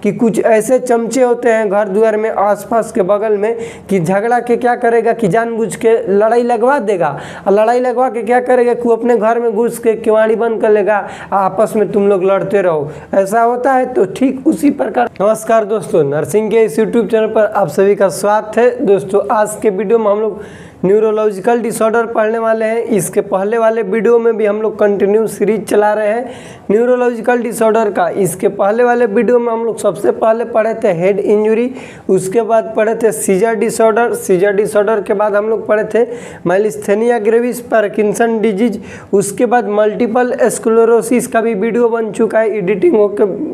कि कुछ ऐसे चमचे होते हैं घर द्वार में आसपास के बगल में कि झगड़ा के क्या करेगा कि जानबूझ के लड़ाई लगवा देगा, और लड़ाई लगवा के क्या करेगा कि वो अपने घर में घुस के किवाड़ी बंद कर लेगा, आपस में तुम लोग लड़ते रहो। ऐसा होता है। तो ठीक उसी प्रकार नमस्कार दोस्तों, नर्सिंग के इस यूट्यूब चैनल पर आप सभी का स्वागत है। दोस्तों आज के वीडियो में हम लोग न्यूरोलॉजिकल डिसऑर्डर पढ़ने वाले हैं। इसके पहले वाले वीडियो में भी हम लोग कंटिन्यू सीरीज चला रहे हैं न्यूरोलॉजिकल डिसऑर्डर का। इसके पहले वाले वीडियो में हम लोग सबसे पहले पढ़े थे हेड इंजरी, उसके बाद पढ़े थे सीजर डिसऑर्डर, सीजर डिसऑर्डर के बाद हम लोग पढ़े थे माइलीस्थेनिया ग्रेविस, पार्किंसन डिजीज, उसके बाद मल्टीपल स्क्लेरोसिस का भी वीडियो बन चुका है, एडिटिंग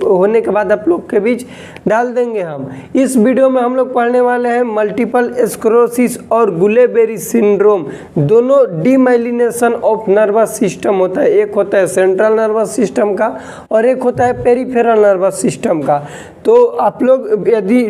होने के बाद आप लोग के बीच डाल देंगे हम। इस वीडियो में हम लोग पढ़ने वाले हैं मल्टीपल स्क्लेरोसिस और गुलेबेरी सिंड्रोम। दोनों डीमाइलिनेशन ऑफ नर्वस सिस्टम होता है, एक होता है सेंट्रल नर्वस सिस्टम का और एक होता है पेरिफेरल नर्वस सिस्टम का। तो आप लोग यदि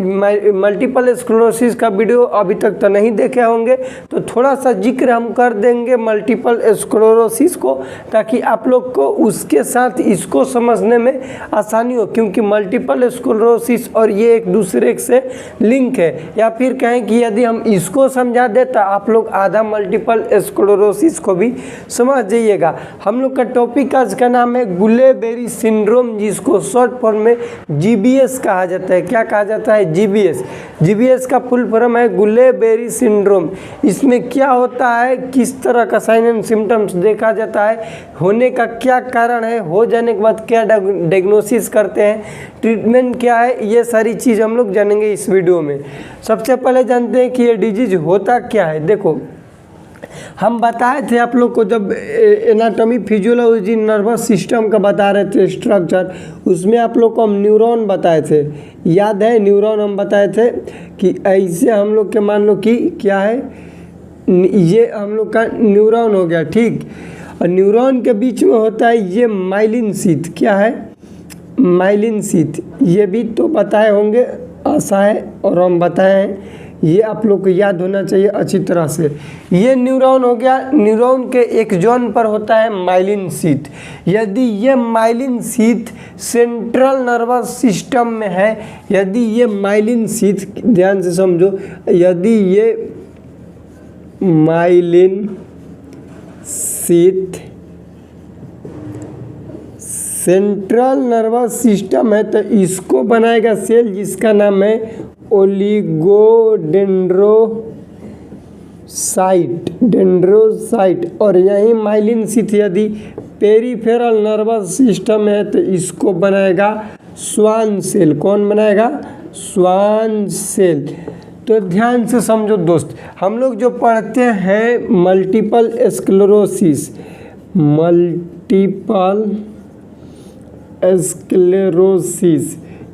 मल्टीपल स्क्लेरोसिस का वीडियो अभी तक तो नहीं देखे होंगे तो थोड़ा सा जिक्र हम कर देंगे मल्टीपल स्क्लेरोसिस को, ताकि आप लोग को उसके साथ इसको समझने में आसानी हो, क्योंकि मल्टीपल स्क्लेरोसिस और ये एक दूसरे से लिंक है। या फिर कहें कि यदि हम इसको समझा दें तो आप लोग आधा मल्टीपल स्क्लेरोसिस को भी समझ जाइएगा। हम लोग का टॉपिक आज का नाम है गुलेबेरी सिंड्रोम, जिसको शॉर्ट फॉर्म में जीबीएस कहा जाता है। क्या कहा जाता है? जीबीएस। जीबीएस का फुल फॉर्म है गुलेबेरी सिंड्रोम। इसमें क्या होता है, किस तरह का साइन एंड सिम्टम्स देखा जाता है, होने का क्या कारण है, हो जाने के बाद क्या डायग्नोसिस करते हैं, ट्रीटमेंट क्या है, ये सारी चीज़ हम लोग जानेंगे इस वीडियो में। सबसे पहले जानते हैं कि ये डिजीज होता क्या है। देखो हम बताए थे आप लोग को, जब एनाटॉमी फिजियोलॉजी नर्वस सिस्टम का बता रहे थे स्ट्रक्चर, उसमें आप लोग को हम न्यूरॉन बताए थे, याद है? न्यूरॉन हम बताए थे कि ऐसे हम लोग के मान लो कि क्या है, ये हम लोग का न्यूरॉन हो गया, ठीक। और न्यूरॉन के बीच में होता है ये माइलिन शीथ। क्या है? Myelin sheath. ये भी तो बताए होंगे, आशा है, और हम बताए हैं, ये आप लोग को याद होना चाहिए अच्छी तरह से। ये न्यूरॉन हो गया, न्यूरॉन के एक जोन पर होता है माइलिन शीथ। यदि ये myelin sheath central nervous system में है, यदि ये माइलिन शीथ, ध्यान से समझो, यदि ये myelin sheath central nervous system है तो इसको बनाएगा सेल जिसका नाम है डेंड्रोसाइट। और यही माइलिन शीथ यदि पेरिफेरल नर्वस सिस्टम है तो इसको बनाएगा स्वान सेल। कौन बनाएगा? Schwann cell. तो ध्यान से समझो दोस्त, हम लोग जो पढ़ते हैं मल्टीपल स्क्लेरोसिस,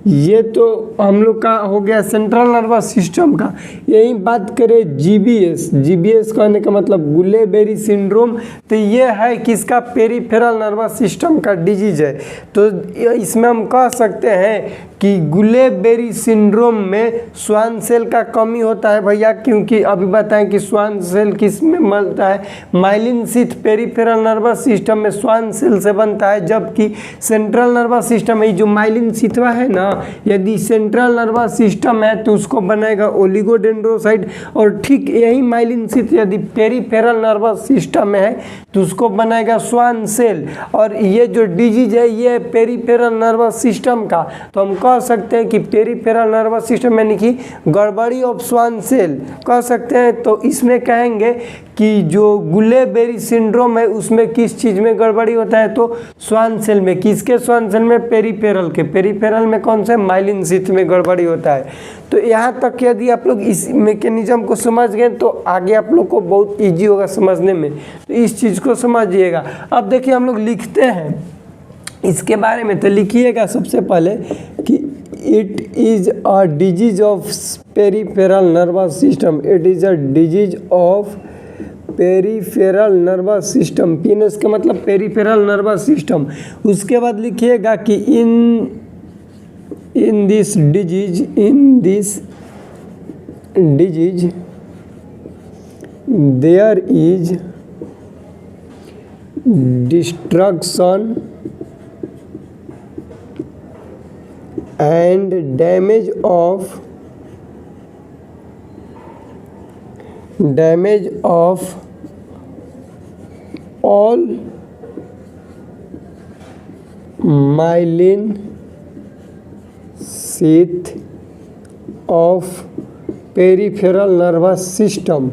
ये तो हम लोग का हो गया सेंट्रल नर्वस सिस्टम का। यही बात करें जीबीएस, जीबीएस कहने का मतलब गुलेबेरी सिंड्रोम, तो ये है किसका? पेरिफेरल नर्वस सिस्टम का डिजीज है। तो इसमें हम कह सकते हैं कि गुलेबेरी सिंड्रोम में स्वान सेल का कमी होता है भैया, क्योंकि अभी बताएं कि स्वान सेल किस में बनता है? Myelin sheath peripheral nervous system में स्वान सेल से बनता है, जबकि सेंट्रल नर्वस सिस्टम में जो माइलिन शीथवा है ना, यदि सेंट्रल नर्वस सिस्टम है तो उसको बनाएगा ओलिगोडेंड्रोसाइट। और ठीक यही माइलिन शीथ यदि पेरिफेरल नर्वस सिस्टम में है तो उसको बनाएगा स्वान सेल। और ये जो डिजीज है ये पेरिफेरल नर्वस सिस्टम का, तो हम कह सकते हैं कि पेरिफेरल नर्वस सिस्टम यानी कि गड़बड़ी ऑफ स्वान सेल कह सकते हैं। तो इसमें कहेंगे कि जो गुलेबेरी सिंड्रोम है उसमें किस चीज़ में गड़बड़ी होता है? तो स्वान सेल में। किसके स्वान सेल में? पेरिफेरल के। पेरिफेरल में कौन से? माइलिन शीथ में गड़बड़ी होता है। तो यहाँ तक यदि आप लोग इस मैकेनिज्म को समझ गए तो आगे आप लोग को बहुत ईजी होगा समझने में। तो इस चीज़ को समझिएगा। अब देखिए हम लोग लिखते हैं इसके बारे में, तो लिखिएगा सबसे पहले कि it is a disease of peripheral nervous system. It is a disease of peripheral nervous system. PNS का मतलब पेरिफेरल नर्वस सिस्टम। उसके बाद लिखिएगा कि in this disease there is destruction and damage of all myelin sheath of peripheral nervous system.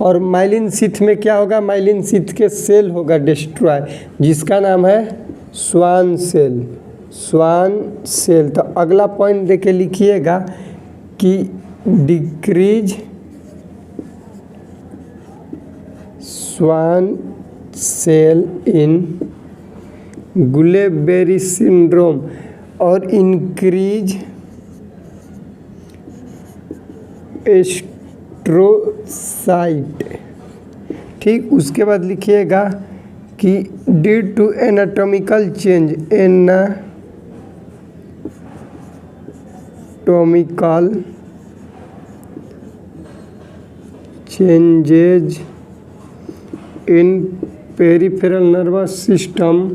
और myelin sheath में क्या होगा, माइलिन शीथ के सेल होगा डिस्ट्रॉय, जिसका नाम है स्वान सेल। स्वान सेल। तो अगला पॉइंट देके लिखिएगा कि decrease Schwann cell in Guillain Barre syndrome और इंक्रीज एस्ट्रोसाइट। ठीक, उसके बाद लिखिएगा कि due to anatomical change, anatomical changes in peripheral nervous system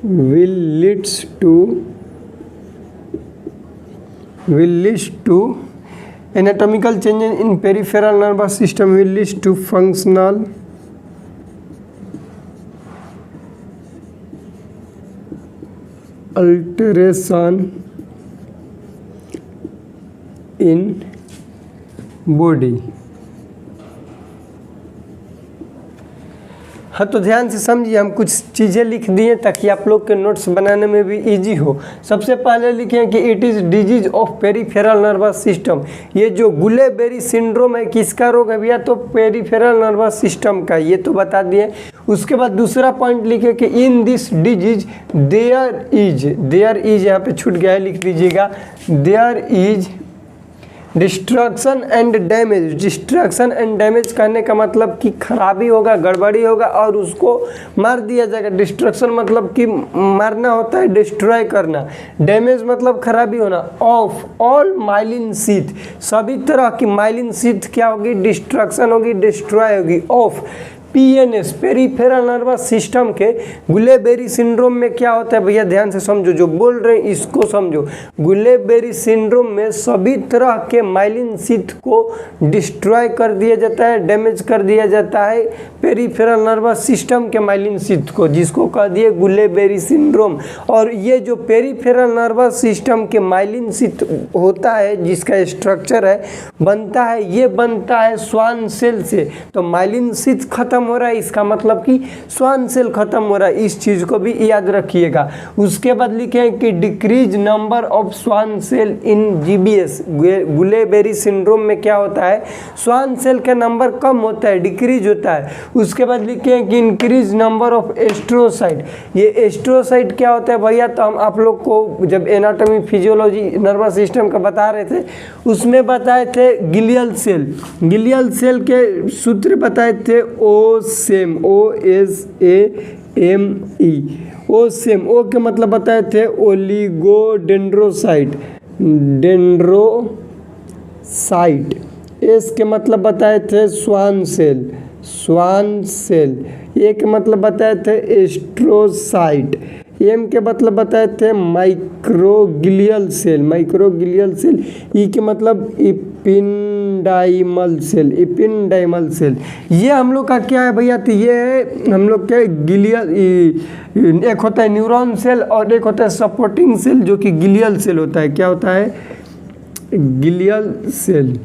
will leads to anatomical changes in peripheral nervous system will lead to functional alteration in body। हाँ, तो ध्यान से समझिए, हम कुछ चीज़ें लिख दिए ताकि आप लोग के नोट्स बनाने में भी इजी हो। सबसे पहले लिखें कि it is disease of peripheral nervous system. ये जो गुलेबेरी सिंड्रोम है किसका रोग है भैया, तो पेरिफेरल नर्वस सिस्टम का, ये तो बता दिए। उसके बाद दूसरा पॉइंट लिखे कि in this disease there is यहाँ पे छूट गया है, लिख दीजिएगा there is destruction and damage. Destruction and damage कहने का मतलब कि खराबी होगा, गड़बड़ी होगा और उसको मार दिया जाएगा। डिस्ट्रक्शन मतलब कि मारना होता है, डिस्ट्रॉय करना। डैमेज मतलब खराबी होना। ऑफ ऑल माइलिन शीथ, सभी तरह की माइलिन शीथ क्या होगी, डिस्ट्रक्शन होगी, डिस्ट्रॉय होगी। Of PNS peripheral nervous system के गुलेबेरी सिंड्रोम में क्या होता है भैया, ध्यान से समझो, जो बोल रहे हैं इसको समझो। गुलेबेरी सिंड्रोम में सभी तरह के माइलिन शीथ को डिस्ट्रॉय कर दिया जाता है, डैमेज कर दिया जाता है पेरिफेरल नर्वस सिस्टम के माइलिन शीथ को, जिसको कह दिए गुलेबेरी सिंड्रोम। और ये जो पेरिफेरल नर्वस सिस्टम के माइलिन शीथ होता है, जिसका स्ट्रक्चर है बनता है, ये बनता है स्वान सेल से। तो माइलिन शीथ खत्म हो रहा है, इसका मतलब कि स्वान सेल खत्म हो रहा है, इस चीज को भी याद रखिएगा। उसके बाद लिखें कि decrease number of Schwann cell in GBS. Guillain Barre syndrome में क्या होता है, स्वान सेल का नंबर कम होता है, डिक्रीज होता है। उसके बाद लिखें कि इंक्रीज नंबर ऑफ एस्ट्रोसाइट। ये एस्ट्रोसाइट क्या होता है भैया, तो हम आप लोग को जब एनाटॉमी फिजियोलॉजी नर्वस सिस्टम का बता रहे थे उसमें बताए थे गिलियल सेल। गिलियल सेल के सूत्र बताए थे ओसेम, OSAME। ओसेम, ओ के मतलब बताए थे ओलिगोडेंड्रोसाइट, डेंड्रोसाइट। एस के मतलब बताए थे स्वान सेल, स्वान सेल। ए के मतलब बताए थे एस्ट्रोसाइट। एम के मतलब बताए थे माइक्रोगिलियल सेल, माइक्रोगिलियल सेल। ई के मतलब इपिंडाइमल सेल, इपिंडाइमल सेल। ये हम लोग का क्या है भैया, तो ये है हम लोग के गिलियल, एक होता है न्यूरॉन सेल और एक होता है सपोर्टिंग सेल, जो कि गिलियल सेल होता है। क्या होता है, गिलियल सेल।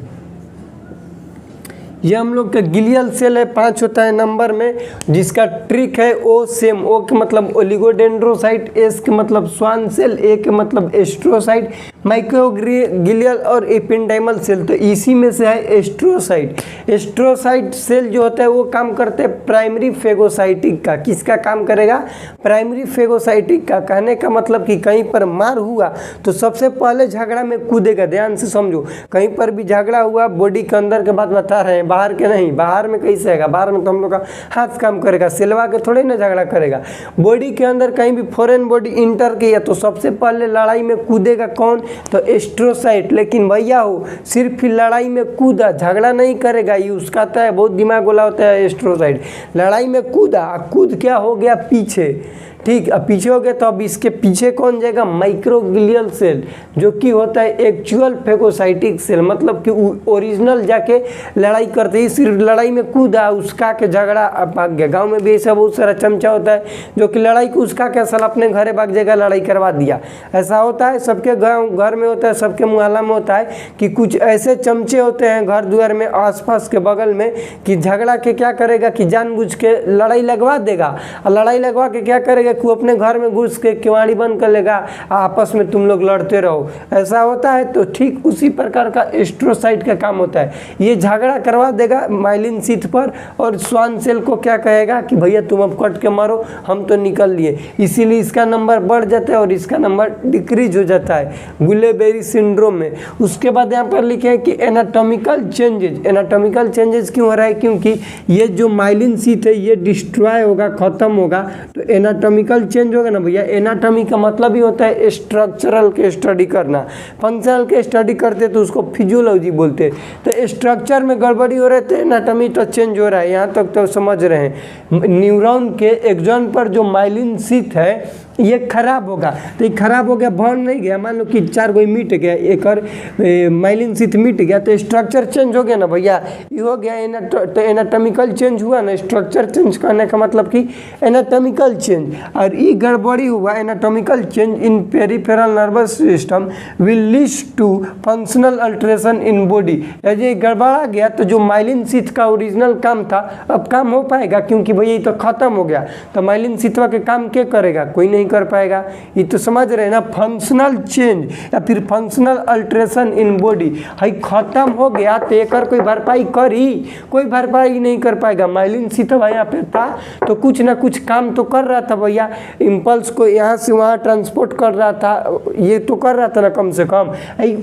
ये हम लोग का गिलियल सेल है, 5 होता है नंबर में, जिसका ट्रिक है ओसेम। ओ के मतलब ओलिगोडेंड्रोसाइट, एस के मतलब स्वान सेल, ए के मतलब एस्ट्रोसाइट, माइक्रोगिलियल और एपिंडाइमल सेल। तो इसी में से है एस्ट्रोसाइट। एस्ट्रोसाइट सेल जो होता है वो काम करते हैं प्राइमरी फेगोसाइटिक का। किसका काम करेगा, प्राइमरी फेगोसाइटिक का। कहने का मतलब कि कहीं पर मार हुआ तो सबसे पहले झगड़ा में कूदेगा। ध्यान से समझो, कहीं पर भी झगड़ा हुआ, बॉडी के अंदर के बात बता रहे हैं, बाहर के नहीं। बाहर में कैसे आएगा, बाहर में तो हम लोग का हाथ काम करेगा, सिलवा के थोड़े ना झगड़ा करेगा। बॉडी के अंदर कहीं भी फॉरेन बॉडी इंटर किया तो सबसे पहले लड़ाई में कूदेगा कौन, तो एस्ट्रोसाइट। लेकिन भैया हो सिर्फ लड़ाई में कूदा, झगड़ा नहीं करेगा, ये उसका है, बहुत दिमाग वाला होता है एस्ट्रोसाइट। लड़ाई में कूदा, कूद क्या हो गया पीछे, ठीक। अब पीछे हो गया तो अब इसके पीछे कौन जाएगा, माइक्रोग्लियल सेल, जो कि होता है एक्चुअल फेगोसाइटिक सेल, मतलब कि ओरिजिनल जाके लड़ाई करते ही, सिर्फ लड़ाई में कूदा उसका के झगड़ा भाग गया। गाँव में भी ऐसा बहुत सारा चमचा होता है जो कि लड़ाई को उसका के साल अपने घरे भाग जाएगा, लड़ाई करवा दिया। ऐसा होता है, सबके घर में होता है, सबके मुहल्ला में होता है कि कुछ ऐसे चमचे होते हैं घर द्वार में, आसपास के बगल में, कि झगड़ा के क्या करेगा कि जानबूझ के लड़ाई लगवा देगा, और लड़ाई लगवा के क्या करेगा कि अपने घर में घुस के किवाड़ी बंद कर लेगा, आपस में तुम लोग लड़ते रहो। ऐसा होता है। तो ठीक उसी प्रकार का एस्ट्रोसाइट का काम होता है, ये झगड़ा करवा देगा माइलिन शीथ पर, और स्वान सेल को क्या कहेगा कि भैया तुम अब कट के मारो, हम तो निकल लिए। इसीलिए इसका नंबर बढ़ जाता है और इसका नंबर डिक्रीज हो जाता है गुलेबेरी सिंड्रोम में। उसके बाद यहाँ पर लिखे हैं कि एनाटॉमिकल चेंजेज। एनाटॉमिकल चेंजेज क्यों हो रहा है, क्योंकि ये जो माइलिन शीथ है ये डिस्ट्रॉय होगा, खत्म होगा, तो एनाटॉमिकल चेंज होगा ना भैया। एनाटॉमी का मतलब ही होता है स्ट्रक्चरल के स्टडी करना, फंक्शनल के स्टडी करते तो उसको फिजियोलॉजी बोलते। तो स्ट्रक्चर में गड़बड़ी हो रही है तो एनाटॉमी तो चेंज हो रहा है, यहाँ तक तो समझ रहे हैं। न्यूरॉन के एक्सॉन पर जो माइलिन शीथ है ये खराब होगा, तो ये खराब हो गया, बढ़ नहीं गया, मान लो कि 4 गो मिट गया, एक और माइलिन शीथ मिट गया, तो स्ट्रक्चर चेंज हो गया ना भैया, ये हो गया तो एनाटॉमिकल चेंज हुआ ना। स्ट्रक्चर चेंज करने का मतलब कि एनाटॉमिकल चेंज, और ये गड़बड़ी हुआ anatomical change in peripheral nervous system will lead to functional alteration in body. ये गड़बड़ा गया तो जो माइलिन शीथ का ओरिजिनल काम था अब काम हो पाएगा, क्योंकि भैया ये तो खत्म हो गया, तो माइलिन शीथवा के काम क्या करेगा, कोई नहीं कर पाएगा। ये तो समझ रहे हैं ना, फंक्शनल चेंज या फिर फंक्शनल अल्टरेशन इन बॉडी है, खत्म हो गया तो एक कोई भरपाई करी, कोई भरपाई नहीं कर पाएगा। माइलिन शीथवा यहाँ पे था तो कुछ ना कुछ काम तो कर रहा था भैया, इम्पल्स को यहाँ से वहाँ ट्रांसपोर्ट कर रहा था, ये तो कर रहा था ना, कम से कम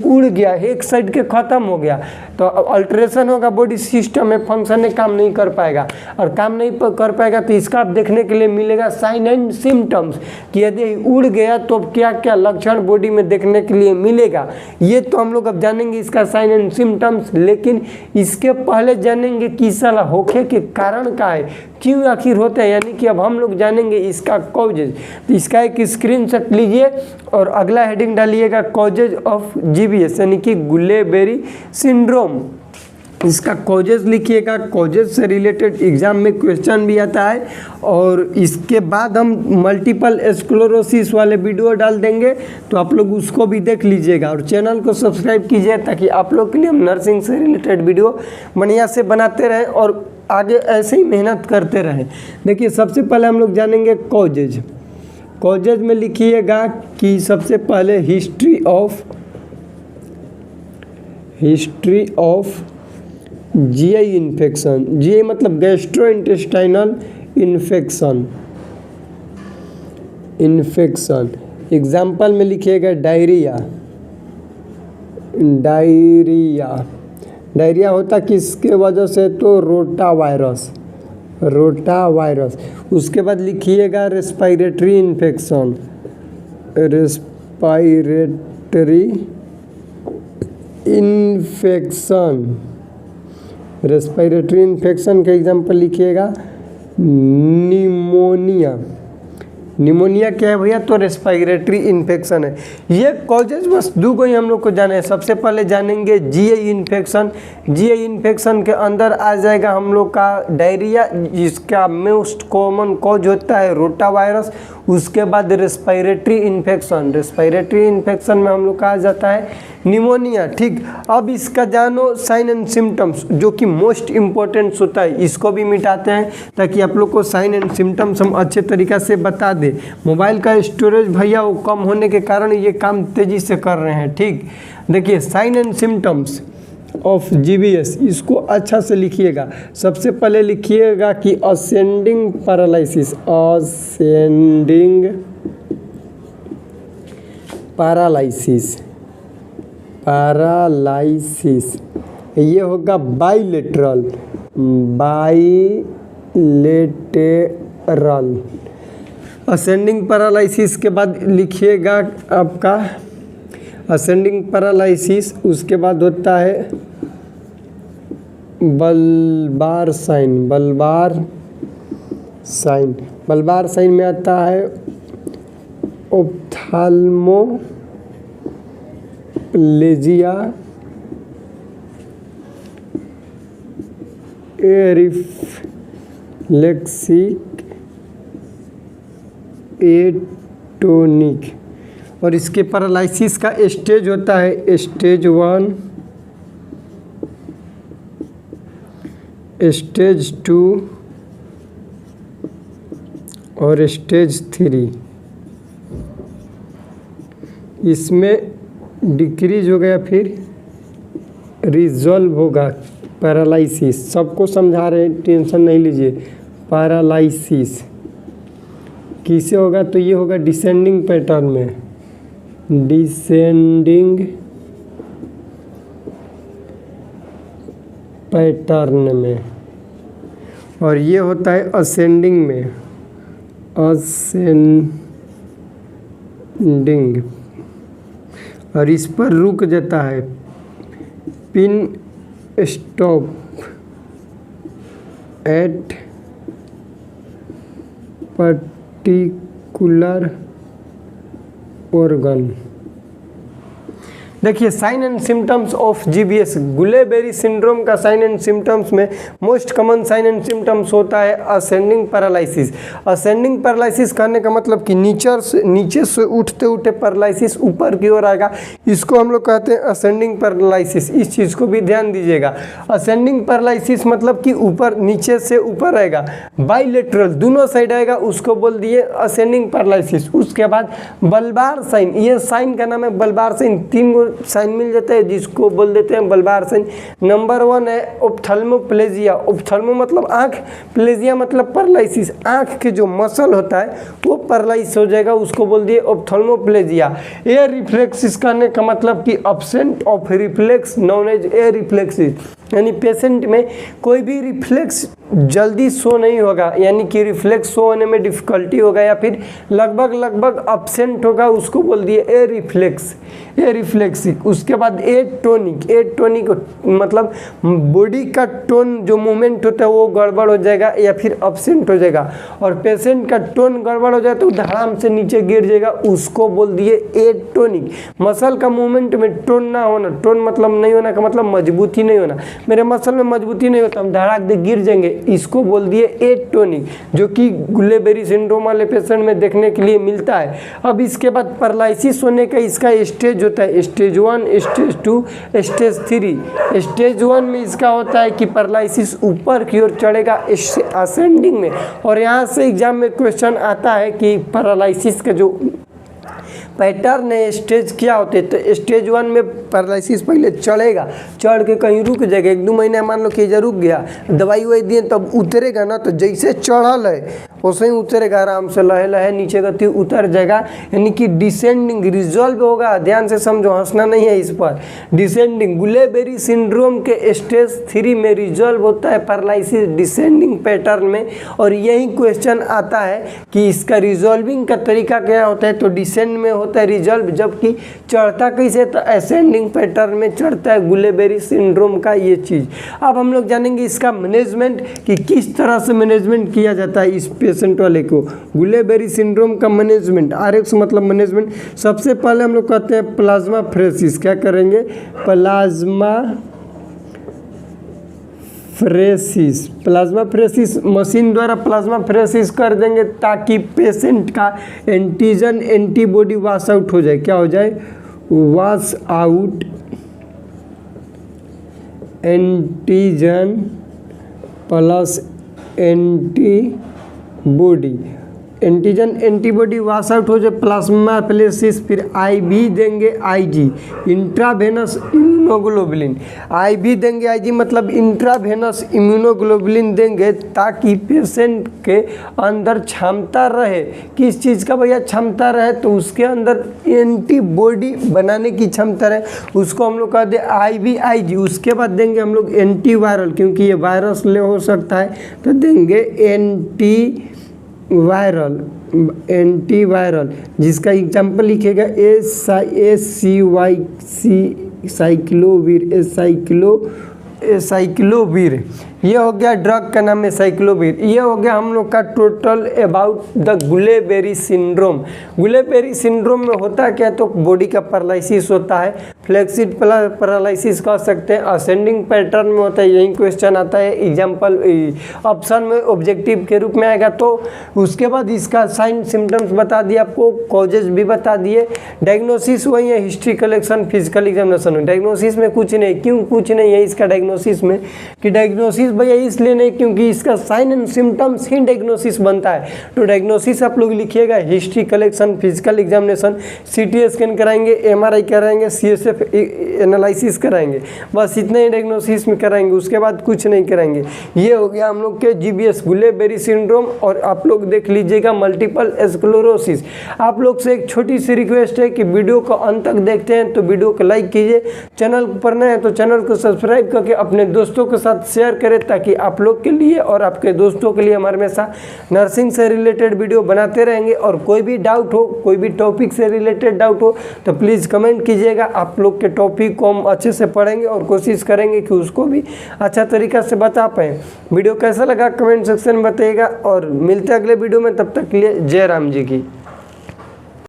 उड़ गया, एक साइड के खत्म हो गया, तो अल्टरेशन होगा बॉडी सिस्टम में, फंक्शन में काम नहीं कर पाएगा, और काम नहीं कर पाएगा तो इसका आप देखने के लिए मिलेगा साइन एंड सिम्टम्स, कि यदि उड़ गया तो क्या क्या लक्षण बॉडी में देखने के लिए मिलेगा। ये तो हम लोग अब जानेंगे इसका साइन एंड सिम्टम्स, लेकिन इसके पहले जानेंगे कि साला होखे के कारण का है, क्यों आखिर होता है, यानी कि अब हम लोग जानेंगे इसका कॉजेज। तो इसका एक स्क्रीनशॉट लीजिए और अगला हेडिंग डालिएगा कॉजेज ऑफ जीबीएस, यानी कि गुलेबेरी सिंड्रोम। इसका कॉजेज लिखिएगा, कॉजेज से रिलेटेड एग्जाम में क्वेश्चन भी आता है, और इसके बाद हम मल्टीपल स्क्लेरोसिस वाले वीडियो डाल देंगे, तो आप लोग उसको भी देख लीजिएगा, और चैनल को सब्सक्राइब कीजिए ताकि आप लोग के लिए हम नर्सिंग से रिलेटेड वीडियो बढ़िया से बनाते रहें और आगे ऐसे ही मेहनत करते रहें। देखिए सबसे पहले हम लोग जानेंगे कॉजेज। कॉजेज में लिखिएगा कि सबसे पहले history of GI infection. GI मतलब गैस्ट्रोइंटेस्टाइनल इन्फेक्शन। एग्जाम्पल में लिखिएगा डायरिया। डायरिया होता किसके वजह से, तो रोटा वायरस। उसके बाद लिखिएगा रेस्पिरेटरी इन्फेक्शन। रेस्पिरेटरी इन्फेक्शन का एग्जाम्पल लिखिएगा निमोनिया क्या है भैया, तो रेस्पिरेटरी इन्फेक्शन है। ये कॉजेज बस 2 को ही हम लोग को जाना है। सबसे पहले जानेंगे जीआई इन्फेक्शन। जीआई इन्फेक्शन के अंदर आ जाएगा हम लोग का डायरिया, जिसका मोस्ट कॉमन कॉज होता है रोटा वायरस। उसके बाद रेस्पिरेटरी इन्फेक्शन में हम लोग का आ जाता है निमोनिया। ठीक, अब इसका जानो साइन एंड सिम्टम्स, जो कि मोस्ट इम्पोर्टेंट होता है, इसको भी मिटाते हैं ताकि आप लोग को साइन एंड सिम्टम्स हम अच्छे तरीक़ा से बता दे। मोबाइल का स्टोरेज भैया वो कम होने के कारण ये काम तेज़ी से कर रहे हैं। ठीक, देखिए sign and symptoms of GBS, इसको अच्छा से लिखिएगा। सबसे पहले लिखिएगा कि असेंडिंग पैरालिसिस, ये होगा बाइलेटरल। असेंडिंग पैरालिसिस के बाद लिखिएगा आपका असेंडिंग पैरालिसिस। उसके बाद होता है बल्बार साइन में आता है ऑप्थाल्मोप्लेजिया, रिफ्लेक्सिक, एटोनिक। और इसके पैरालिसिस का स्टेज होता है स्टेज 1, स्टेज 2 और स्टेज 3। इसमें डिक्रीज हो गया फिर रिजॉल्व होगा पैरालिसिस। सबको समझा रहे हैं, टेंशन नहीं लीजिए। पैरालिसिस किसे होगा तो ये होगा डिसेंडिंग पैटर्न में, डिसेंडिंग पैटर्न में। और ये होता है असेंडिंग में, असेंडिंग। और इस पर रुक जाता है, pin stop at particular organ. देखिए sign and symptoms of GBS, Guillain Barre syndrome का साइन एंड सिम्टम्स में most common sign and symptoms होता है असेंडिंग पैरालिसिस। असेंडिंग पैरालिसिस कहने का मतलब कि नीचे से उठते उठते पैरालिसिस ऊपर की ओर आएगा, इसको हम लोग कहते हैं असेंडिंग पैरालिसिस। इस चीज़ को भी ध्यान दीजिएगा। असेंडिंग पैरालिसिस मतलब कि ऊपर, नीचे से ऊपर आएगा, बाइलेटरल दोनों साइड आएगा, उसको बोल दिए असेंडिंग पैरालिसिस। उसके बाद बल्बार साइन, ये साइन का नाम है बल्बार साइन। 3 साइन मिल जाता है जिसको बोल देते हैं बल्बार साइन। नंबर 1 है ऑप्थाल्मोप्लेजिया। ऑप्थाल्मो मतलब आँख, प्लेजिया मतलब पैरालिसिस। आँख के जो मसल होता है वो पैरालाइज हो जाएगा, उसको बोल दिए ऑप्थाल्मोप्लेजिया। एयर रिफ्लेक्सिस कहने का मतलब कि absent of reflex known as areflexia, यानी पेशेंट में कोई भी रिफ्लेक्स जल्दी शो नहीं होगा, यानी कि रिफ्लेक्स शो होने में डिफिकल्टी होगा या फिर लगभग एब्सेंट होगा, उसको बोल दिए एयर रिफ्लेक्स, एयर रिफ्लेक्सिक। उसके बाद एटोनिक, एटोनिक मतलब बॉडी का टोन जो मूवमेंट होता है वो गड़बड़ हो जाएगा या फिर एब्सेंट हो जाएगा। और पेशेंट का टोन गड़बड़ हो जाए तो धड़ाम से नीचे गिर जाएगा, उसको बोल दिए एटोनिक। मसल का मूवमेंट में टोन ना होना, टोन मतलब नहीं होना का मतलब मजबूती नहीं होना, मेरे मसल में मजबूती नहीं होता, हम धड़ाक दे गिर जाएंगे, इसको बोल दिए एटोनिक, जो कि गुलेबेरी सिंड्रोम वाले पेशेंट में देखने के लिए मिलता है। अब इसके बाद पैरालिसिस होने का इसका स्टेज होता है स्टेज 1, स्टेज 2, स्टेज 3। स्टेज 1 में इसका होता है कि पैरालिसिस ऊपर की ओर चढ़ेगा असेंडिंग में। और यहाँ से एग्जाम में क्वेश्चन आता है कि पैरालिसिस का जो पैटर्न है स्टेज क्या होते हैं, तो स्टेज 1 में पैरालिसिस पहले चढ़ेगा, चढ़ के कहीं रुक जाएगा, 1-2 महीने मान लो कि रुक गया, दवाई वही दिए तब उतरेगा ना, तो जैसे चढ़ल है वैसे ही उतरेगा, आराम से लहे लहे नीचे गति उतर जाएगा, यानी कि डिसेंडिंग रिजॉल्व होगा। ध्यान से समझो, हंसना नहीं है इस पर। डिसेंडिंग गुलेबेरी सिंड्रोम के स्टेज 3 में रिजॉल्व होता है पैरालिसिस डिसेंडिंग पैटर्न में। और यही क्वेश्चन आता है कि इसका रिजॉल्विंग का तरीका क्या होता है, तो डिसेंड में होता है रिजॉल्व, जबकि चढ़ता कैसे, तो असेंडिंग पैटर्न में चढ़ता है गुलेबेरी सिंड्रोम का ये चीज़। अब हम लोग जानेंगे इसका मैनेजमेंट कि किस तरह से मैनेजमेंट किया जाता है इस पेशेंट वाले को। गुलेबेरी सिंड्रोम का मैनेजमेंट, आरएक्स मतलब मैनेजमेंट। सबसे पहले हम लोग कहते हैं प्लाज्मा फ्रेसिस। क्या करेंगे, plasma phrases, plasma phrases machine द्वारा प्लाज्मा फ्रेसिस कर देंगे ताकि पेशेंट का एंटीजन एंटीबॉडी वॉश आउट हो जाए। क्या हो जाए, wash out antigen plus antibody, antigen antibody wash out हो जाए, प्लाज्मा फ्रेसिस। फिर आईवी देंगे, आईजी इंट्रावेनस इम्यूनोग्लोबुलिन, आईवी देंगे, आईजी मतलब इंट्रावेनस इम्यूनोग्लोबुलिन देंगे ताकि पेशेंट के अंदर क्षमता रहे। किस चीज़ का भैया क्षमता रहे, तो उसके अंदर एंटीबॉडी बनाने की क्षमता रहे, उसको हम लोग कहते हैं आईवी आईजी। उसके बाद देंगे हम लोग एंटीवायरल, क्योंकि ये वायरस ले हो सकता है, तो देंगे एंटीवायरल, एंटीवायरल जिसका एग्जाम्पल लिखेगा SCYC साइक्लोवीर, साइक्लोवीर साइक्लोवीर, ये हो गया ड्रग का नाम है साइक्लोवीर। ये हो गया हम लोग का total about the Guillain Barre syndrome. Guillain Barre syndrome में होता क्या है, तो बॉडी का पैरालिसिस होता है, फ्लेक्सिड पैरालिसिस कह सकते हैं, असेंडिंग पैटर्न में होता है, यही क्वेश्चन आता है एग्जाम्पल ऑप्शन में ऑब्जेक्टिव के रूप में आएगा। तो उसके बाद इसका साइन सिम्टम्स बता दिए, आपको कॉजेज भी बता दिए। डायग्नोसिस वही है, history collection, physical examination. Diagnosis में कुछ नहीं, क्यों कुछ नहीं है इसका डायग्नोसिस में, कि डायग्नोसिस भैया इसलिए नहीं क्योंकि इसका साइन एंड सिम्टम्स ही डायग्नोसिस बनता है। तो डायग्नोसिस आप लोग लिखिएगा, history collection, physical examination, CT scan कराएंगे, एमआरआई कराएंगे, सीएसएफ एनालिसिस कराएंगे, बस इतने ही डायग्नोसिस में कराएंगे, उसके बाद कुछ नहीं कराएंगे। ये हो गया हम लोग के जीबीएस गुलेबेरी सिंड्रोम। और आप लोग देख लीजिएगा मल्टीपल स्क्लेरोसिस। आप लोग से एक छोटी सी रिक्वेस्ट है कि वीडियो को अंत तक देखते हैं तो वीडियो को लाइक कीजिए, चैनल पर नए हैं तो चैनल को सब्सक्राइब करके अपने दोस्तों के साथ शेयर करें, ताकि आप लोग के लिए और आपके दोस्तों के लिए हम हमेशा नर्सिंग से रिलेटेड वीडियो बनाते रहेंगे। और कोई भी डाउट हो, कोई भी टॉपिक से रिलेटेड डाउट हो तो प्लीज़ कमेंट कीजिएगा। आप लोग के टॉपिक को हम अच्छे से पढ़ेंगे और कोशिश करेंगे कि उसको भी अच्छा तरीका से बता पाएँ। वीडियो कैसा लगा कमेंट सेक्शन में बताइएगा, और मिलते हैं अगले वीडियो में। तब तक के लिए जय राम जी की।